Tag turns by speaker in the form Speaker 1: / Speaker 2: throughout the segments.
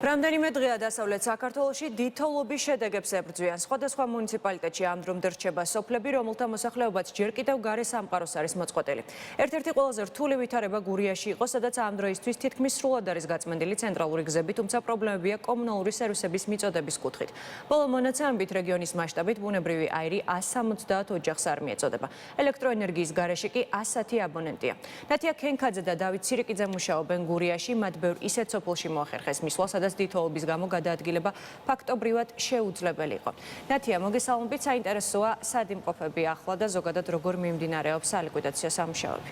Speaker 1: რამდენიმე დღეა დასავლეთ საქართველოში დიდთოვლობის შედეგებს ებრძვიან. სხვადასხვა მუნიციპალიტეტში ამ დრომდე რჩება სოფლები, რომელთა მოსახლეობაც ჯერ კიდევ გარე სამყაროს არის მოწყვეტილი. ერთ-ერთი ყველაზე რთული ვითარება გურიაში იყო, სადაც ამ დროისთვის თითქმის სრულად არის გაწმენდილი ცენტრალური გზები, თუმცა პრობლემებია კომუნალური სერვისების მიწოდების კუთხით. ბოლო მონაცემებით რეგიონის მასშტაბით ბუნებრივი აირი 170 ოჯახს არ მიეწოდება. ელექტროენერგიის გარეშე კი 110 აბონენტია. ნათია ქენქაძე და დავით სირიკიძე მუშაობენ გურიაში, მათ ბევრ ისეთ სოფელში მოახერხეს მისვლა, სადაც დიდთოვლობის გამო გადაადგილება ფაქტობრივად შეუძლებელი იყო. ნათია, მოგესალმებით, საინტერესოა სად იმყოფები ახლა და ზოგადად როგორ მიმდინარეობს სალიკვიდაციო სამუშაოები.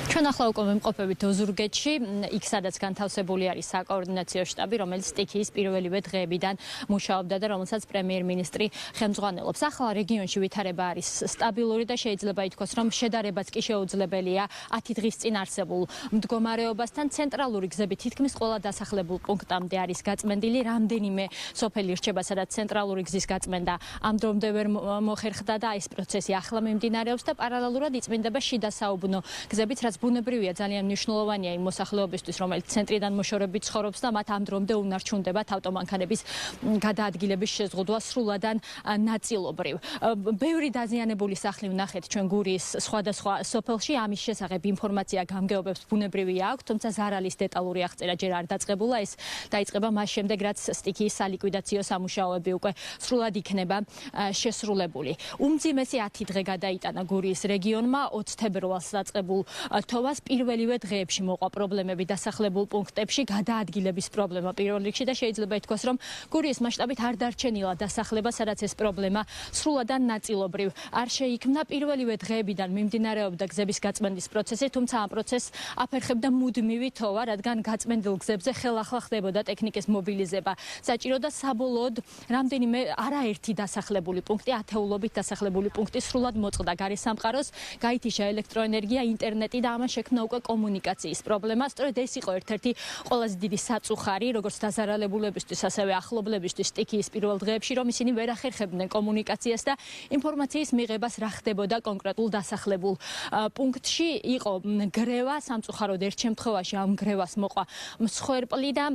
Speaker 2: ჩვენ ახლა უკვე ვიმყოფებით ოზურგეთში, იქ სადაც განთავსებული არის საკოორდინაციო შტაბი, რომელიც სტიქიის პირველივე დღეებიდან მუშაობდა და რომელსაც პრემიერ-მინისტრი ხელმძღვანელობს. ახლა რეგიონში ვითარება არის სტაბილური და შეიძლება ითქვას, რომ შედარებაც კი შეუძლებელია 10 დღის წინ არსებულ მდგომარეობასთან. ცენტრალური გზები თითქმის ყველა დასახლებულ პუნქტამდე არის გაწმენდილი, რამდენიმე სოფელი რჩება, სადაც ცენტრალური გზის გაწმენდა ამ დრომდე ვერ მოხერხდა და ეს პროცესი ახლა მიმდინარეობს და პარალელურად იწმინდება შიდა საუბნო გზებიც, რაც ბუნებრივია ძალიან მნიშვნელოვანია იმ მოსახლეობისთვის, რომელიც ცენტრიდან მოშორებით ცხოვრობს და მათ ამ დრომდე უნარჩუნდებათ ავტომანქანების გადაადგილების შეზღუდვა სრულადან ნაწილობრივ. ბევრი დაზიანებული სახლი ვნახეთ ჩვენ გურიის სხვადასხვა სოფელში, ამის შესახებ ინფორმაცია გამგეობებს ბუნებრივია აქვს, თუმცა ზარალის დეტალური აღწერა ჯერ არ დაწყებულა, ეს დაიწყება მას შემდეგ, რაც სტიქიის სალიკვიდაციო სამუშაოები უკვე სრულად იქნება შესრულებული. უმძიმესი 10 დღე გადაიტანა გურიის რეგიონმა 20 თებერვალს დაწყებულ თოვას პირველივე დღეებში მოყვა პრობლემები დასახლებულ პუნქტებში, გადაადგილების პრობლემა პირველ რიგში და შეიძლება ითქვას, რომ გურიის მასშტაბით არ დარჩენილა დასახლება, სადაც ეს პრობლემა სრულადან ნაწილობრივ არ შეიქმნა. პირველივე დღეებიდან მიმდინარეობდა გზების გაწმენდის პროცესი, თუმცა ამ პროცესს აფერხებდა მუდმივი თოვა, რადგან გაწმენდილ გზებზე ხელახლა ხდებოდა ტექნიკის მობილიზება. საჭირო და საბოლოოდ რამდენიმე არაერთი დასახლებული პუნქტი, ათეულობით დასახლებული პუნქტი სრულად მოწყდა გარე სამყაროს, გაითიშა ელექტროენერგია, ინტერნეტი და ამან შექმნა უკვე კომუნიკაციის პრობლემა. სწორედ ეს იყო ერთ-ერთი ყველაზე დიდი საწუხარი, როგორც დაზარალებულებისთვის, ასევე ახლობლებისთვის სტიქიის პირველ დღეებში, რომ ისინი ვერ ახერხებდნენ კომუნიკაციას და ინფორმაციის მიღებას რა ხდებოდა კონკრეტულ დასახლებულ პუნქტში. იყო გრევა, სამწუხაროდ ერთ შემთხვევაში ამ გრევას მოყვა მსხვერპლი და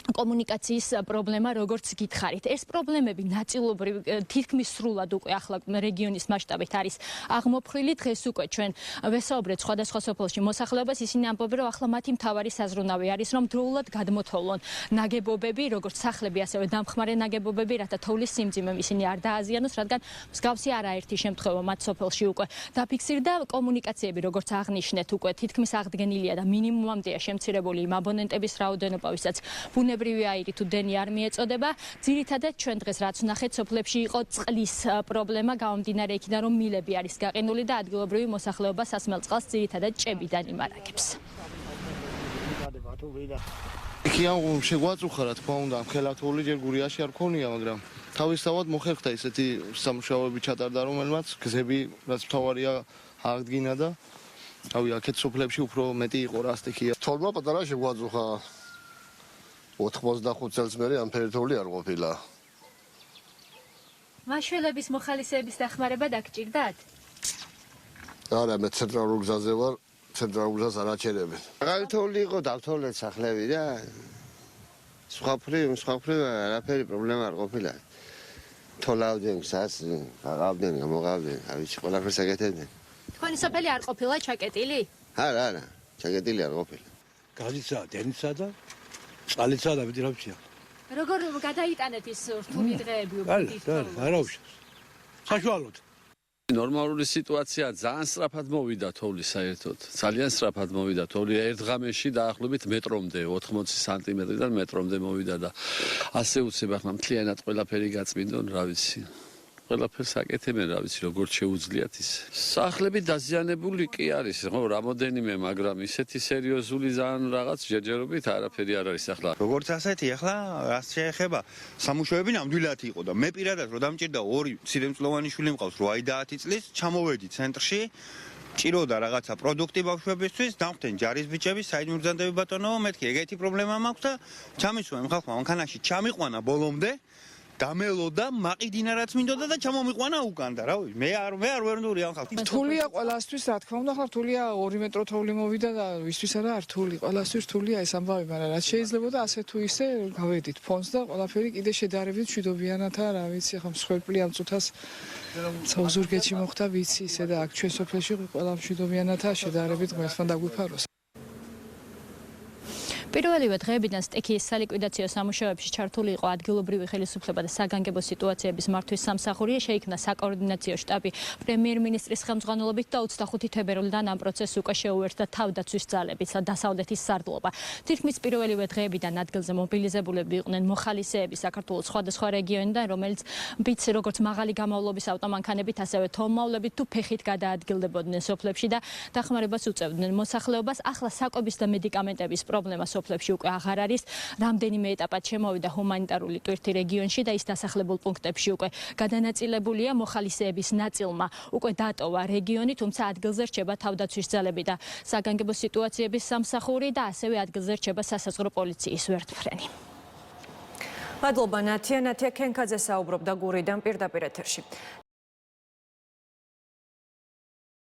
Speaker 2: კომუნიკაციის პრობლემა, როგორც გითხარით. ეს პრობლემები ნაწილობრივ თითქმის სრულად უკვე ახლა რეგიონის მასშტაბით არის აღმოფხვრილი. დღეს უკვე ჩვენ ვესაუბრეთ სხვადასხვა სოფელში მოსახლეობას, ისინი ამბობენ, რომ ახლა მათი მთავარი საზრუნავი არის, რომ დროულად გადმოთოვლონ ნაგებობები, როგორც სახლები, ასევე დამხმარე ნაგებობები, რათა თოვლის სიმძიმემ ისინი არ დააზიანოს, რადგან მსგავსი არაერთი შემთხვევა მათ სოფელში უკვე დაფიქსირდა. კომუნიკაციები, როგორც აღნიშნეთ, უკვე თითქმის აღდგენილია და მინიმუმამდეა შემცირებული იმ აბონენტების რაოდენობა, ვისაც ბუნებრივი აირი თუ დენი არ მიეწოდება. ძირითადად ჩვენ დღეს რაც ვნახეთ, სოფლებში იყო წყლის პრობლემა, გამომდინარე იქიდან, რომ მილები არის გაყინული და ადგილობრივი მოსახლეობა სასმელ წყალს ძირითადად ჭებიდან იმარაგებს.
Speaker 3: იქიდან შეგვაწუხა, რა თქმა უნდა, ხელათვული ჯერ გურიაში არ ქონია, მაგრამ თავისთავად მოხერხდა ისეთი სამუშაოები ჩატარდა, რომელმაც გზები რაც მთავარია აღდგინა და რავი, აქეთ სოფლებში უფრო მეტი იყო რა სტიქია.
Speaker 4: თოვლმა პატარა შეგვაწუხა 85 წელს მერე ამ ფერეთოვლი არ ყოფილა.
Speaker 2: მაშველების მოხალისეების დახმარება დაგჭირდათ?
Speaker 4: არა, მე ცენტრალურ გზაზე ვარ, ცენტრალურ გზას არ აჩერებენ.
Speaker 5: გავითოვლი იყო, დავთოვლეთ სახლები და სხვაფრივ არაფერი პრობლემა არ ყოფილა. თოლავდნენ გზას, აღავდნენ, გამოღავდნენ, არ ვიცი, ყველაფერს აკეთებდნენ.
Speaker 2: თქვენი სოფელი არ ყოფილა ჩაკეტილი?
Speaker 5: არა, ჩაკეტილი არ ყოფილა.
Speaker 6: გაზისა, დენისა და წყალისა და ვიტრაფშია.
Speaker 2: როგორ გადაიტანეთ ის რთული დღეები უკვე?
Speaker 6: არა უშავს. საშუალოდ.
Speaker 7: ნორმალური სიტუაცია ძალიან სწრაფად მოვიდა თოვლი საერთოდ. ძალიან სწრაფად მოვიდა თოვლი ერთ ღამეში დაახლოებით მეტრომდე, 80 სანტიმეტრიდან მეტრომდე მოვიდა და ასე უცებ ახლა მთლიანად ყველაფერი გაწმინდონ, რა ვიცი. ყველაფერს აკეთებენ, რა ვიცი, როგორც შეუძლიათ ის. სახლები დაზიანებული კი არის, ხო, რამოდენიმე, მაგრამ ისეთი სერიოზული ძალიან რაღაც ჯერჯერობით არაფერი არ არის ახლა.
Speaker 8: როგორც ასეთი, ახლა რაც შეეხება სამუშაოები ნამდვილად იყო და მე პირადად რომ დამჭირდა ორი მცირემწლოვანი შვილი მყავს 8-10 წლის, ჩამოვედი ცენტრში, ჭიროდა რაღაცა პროდუქტი ბავშვებისთვის, დამხდენ ჯარის ბიჭები, საიდ მიგზანდები ბატონო, მეთქი ეგეთი პრობლემა მაქვს და ჩამისვენ ხალხმა მანქანაში, ჩამიყვანა ბოლომდე. დამელოდა, მაყიდინა რაც მინდოდა და ჩამომიყვანა უკან და რავი, მე არ ვერნდური ამ ხალხს.
Speaker 9: რთულია ყველასთვის, რა თქმა უნდა, ხა რთულია 2 მეტრო თოვლი მოვიდა და ვისთვის არა რთული, ყველასთვის რთულია ეს ამბავი, მაგრამ რაც შეიძლებოდა ასე თუ ისე გავედით ფონს და ყველაფერი კიდე შედარებით მშვიდობიანათა, რა ვიცი, ხა მსხვერპლი ამ წუთას ზურგეთში მოხდა, ვიცი, ისე და აქ ჩვენ სოფელში ყველა მშვიდობიანათა შედარებით ღმერთმა დაგვიფაროს.
Speaker 2: პირველივე დღეებიდან სტიქიის სალიკვიდაციო სამუშაოებში ჩართული იყო ადგილობრივი ხელისუფლება და საგანგებო სიტუაციების მართვის სამსახური. შეიქმნა საკოორდინაციო შტაბი პრემიერ-მინისტრის ხელმძღვანელობით და 25 თებერვლიდან ამ პროცესს უკვე შეუერთდა თავდაცვის ძალებიც და დასავლეთის სარდლობა. თითქმის პირველივე დღეებიდან ადგილზე მობილიზებულები იყვნენ მოხალისეები საქართველოს სხვადასხვა რეგიონიდან, რომელიც ვიცი როგორც მაღალი გამავლობის ავტომანქანებით, ასევე თომავლებით თუ ფეხით გადაადგილდებოდნენ სოფლებში და დახმარებას უწევდნენ მოსახლეობას. ახლა საკვების და მედიკამენტების პრობლემა სოფლებში უკვე აღარ არის. რამდენიმე ეტაპად შემოვიდა ჰუმანიტარული ტვირთი რეგიონში და ის დასახლებულ პუნქტებში უკვე გადანაწილებულია. მოხალისეების ნაწილმა უკვე დატოვა რეგიონი, თუმცა ადგილზე რჩება თავდაცვის ძალები და საგანგებო სიტუაციების სამსახური და ასევე ადგილზე რჩება სასაზღვრო პოლიციის ვერტმფრენი.
Speaker 1: მადლობა ნათია. ნათია ქენქაძე საუბრობდა გურიდან პირდაპირ ეთერში.